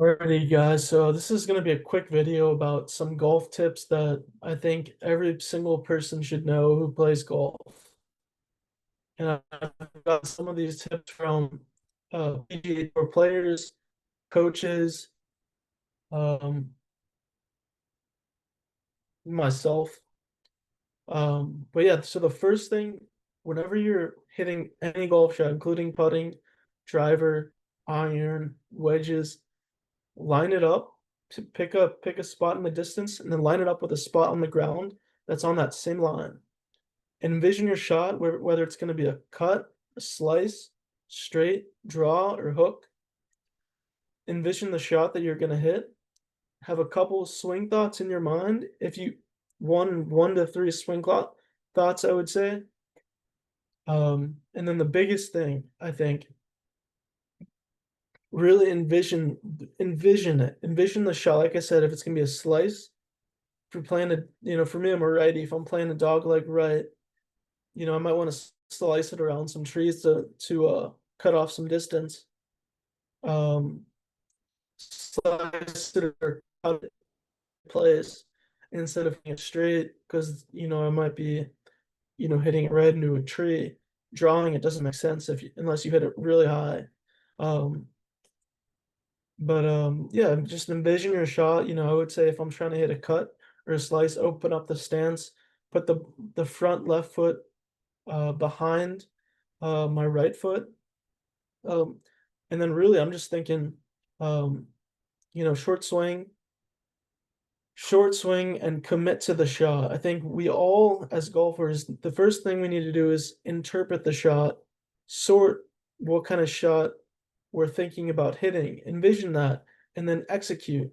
Alrighty, guys. So this is going to be a quick video about some golf tips that I think every single person should know who plays golf. And I've got some of these tips from PGA Tour players, coaches, um, myself. But yeah, so the first thing, whenever you're hitting any golf shot, including putting, driver, iron, wedges, line it up to pick a spot in the distance and then line it up with a spot on the ground that's on that same line. Envision your shot whether it's going to be a cut, a slice, straight, draw, or hook. Envision the shot that you're going to hit. Have a couple swing thoughts in your mind. If you one to three thoughts, I would say. And then the biggest thing, I think, really envision it. Envision the shot. Like I said, if it's gonna be a slice, if you're playing for me, I'm a righty. If I'm playing a dog leg right, I might want to slice it around some trees to cut off some distance. Um, Slice it or cut it place instead of hitting it straight because I might be hitting it right into a tree. Drawing it doesn't make sense unless you hit it really high. Um, But yeah, just envision your shot. I would say if I'm trying to hit a cut or a slice, open up the stance, put the front left foot behind my right foot. Um, and then really I'm just thinking, um, short swing and commit to the shot. I think we all as golfers, the first thing we need to do is interpret the shot, sort what kind of shot we're thinking about hitting, envision that, and then execute.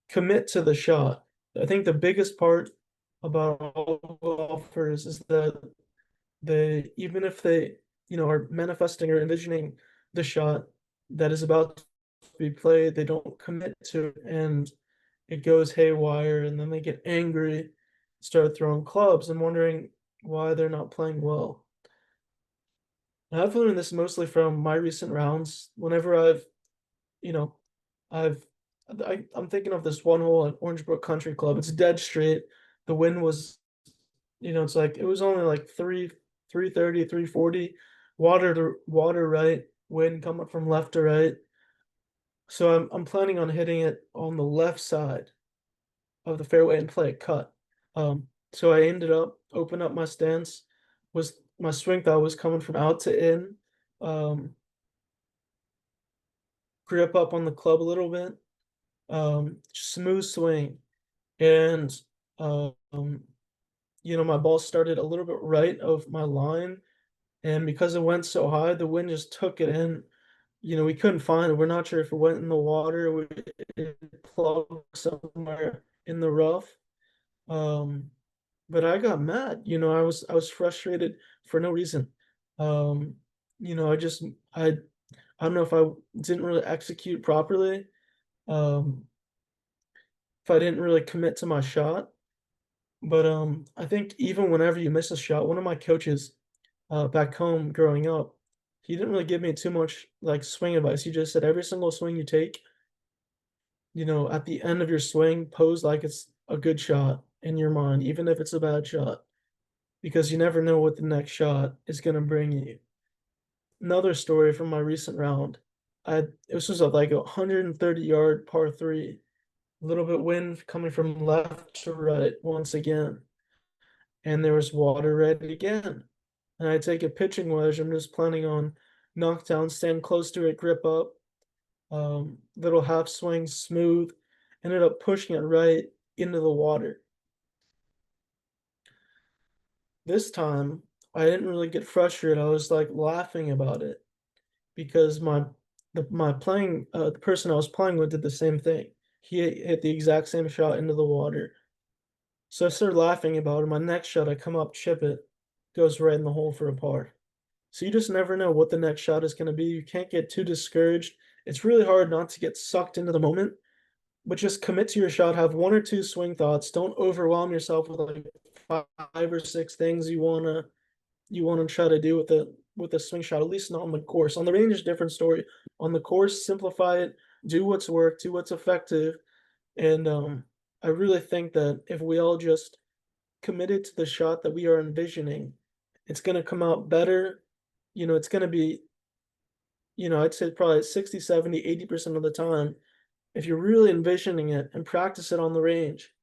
Commit to the shot. I think the biggest part about all golfers is that they, even if they, are manifesting or envisioning the shot that is about to be played, they don't commit to it and it goes haywire and then they get angry, start throwing clubs and wondering why they're not playing well. And I've learned this mostly from my recent rounds. Whenever you know, I've I'm thinking of this one hole at Orange Brook Country Club. It's dead straight. The wind was, it's like it was only like 330, 340. Water right, wind coming from left to right. So I'm planning on hitting it on the left side of the fairway and play a cut. So I ended up open up my stance, was my swing thought was coming from out to in. Um, Grip up on the club a little bit. Smooth swing. And um, my ball started a little bit right of my line, and because it went so high, the wind just took it in. We couldn't find it. We're not sure if it went in the water, it plugged somewhere in the rough. Um, but I got mad. I was frustrated for no reason. Um, I just I don't know if I didn't really execute properly. Um, if I didn't really commit to my shot. But I think even whenever you miss a shot, one of my coaches back home growing up, he didn't really give me too much like swing advice. He just said every single swing you take, at the end of your swing, pose like it's a good shot in your mind, even if it's a bad shot, because you never know what the next shot is going to bring you. Another story from my recent round, this was like a 130-yard par three, a little bit wind coming from left to right once again, and there was water red again. And I take a pitching wedge. I'm just planning on knockdown, stand close to it, grip up, little half swing, smooth. Ended up pushing it right into the water. This time, I didn't really get frustrated. I was like laughing about it because the person I was playing with did the same thing. He hit the exact same shot into the water. So I started laughing about it. My next shot, I come up, chip it, goes right in the hole for a par. So you just never know what the next shot is going to be. You can't get too discouraged. It's really hard not to get sucked into the moment, but just commit to your shot. Have one or two swing thoughts. Don't overwhelm yourself with like five or six things you wanna try to do with a swing shot. At least not on the course. On the range is a different story. On the course, simplify it. do what's worked, do what's effective, and I really think that if we all just committed to the shot that we are envisioning, it's gonna come out better. It's gonna be, I'd say probably 60, 70, 80% of the time, if you're really envisioning it and practice it on the range,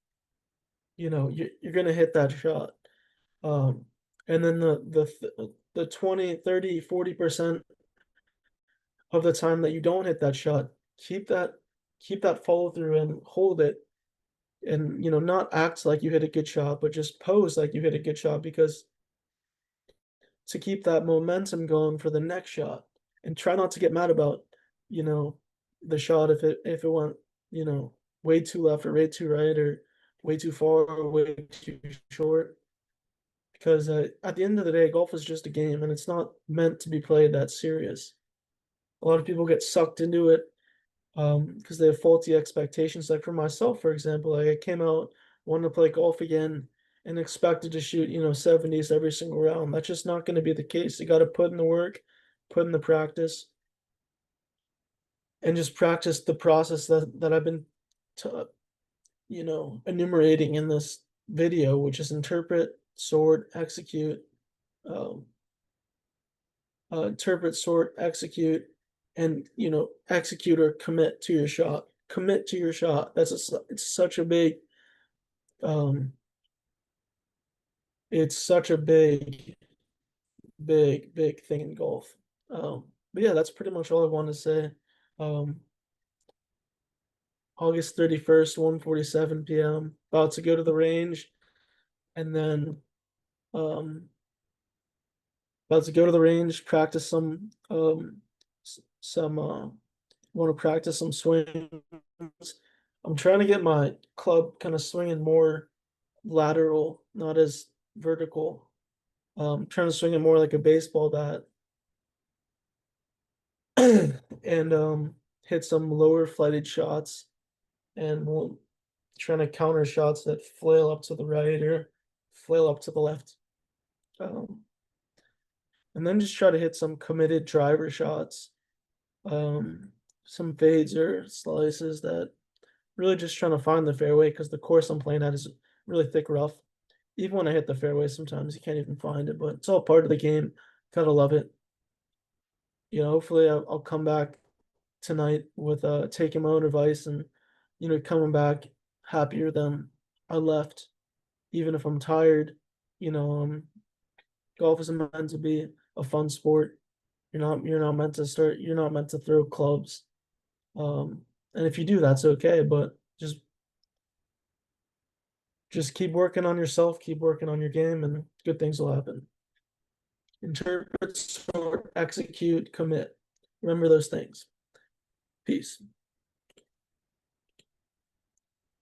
you're gonna hit that shot. Um, and then the 20, 30, 40% of the time that you don't hit that shot, keep that keep that follow through and hold it, and not act like you hit a good shot, but just pose like you hit a good shot, because to keep that momentum going for the next shot, and try not to get mad about, you know, the shot if it went, you know, way too left or way too right or way too far or way too short. Because at the end of the day, golf is just a game, and it's not meant to be played that serious. A lot of people get sucked into it because they have faulty expectations. Like for myself, for example, like I came out, wanted to play golf again, and expected to shoot, 70s every single round. That's just not going to be the case. You got to put in the work, put in the practice, and just practice the process that I've been, t- enumerating in this video, which is interpret, sort, execute, um, interpret, sort, execute, and execute or commit to your shot. Commit to your shot. It's such a big um it's such a big thing in golf. But yeah, that's pretty much all I want to say. Um August 31st, 1:47 p.m. About to go to the range, and then um about to go to the range, practice some want to practice some swings. I'm trying to get my club kind of swinging more lateral, not as vertical. Trying to swing it more like a baseball bat, and hit some lower flighted shots, and trying to counter shots that flail up to the right or flail up to the left. Um, and then just try to hit some committed driver shots, um, some fades or slices that really just trying to find the fairway, because the course I'm playing at is really thick rough. Even when I hit the fairway, sometimes you can't even find it, but it's all part of the game. Gotta love it. Hopefully I'll come back tonight with taking my own advice, and coming back happier than I left, even if I'm tired. You know, um, Golf isn't meant to be a fun sport. You're not meant to start. You're not meant to throw clubs. And if you do, that's okay. But just keep working on yourself, keep working on your game, and good things will happen. Interpret, sort, execute, commit. Remember those things. Peace.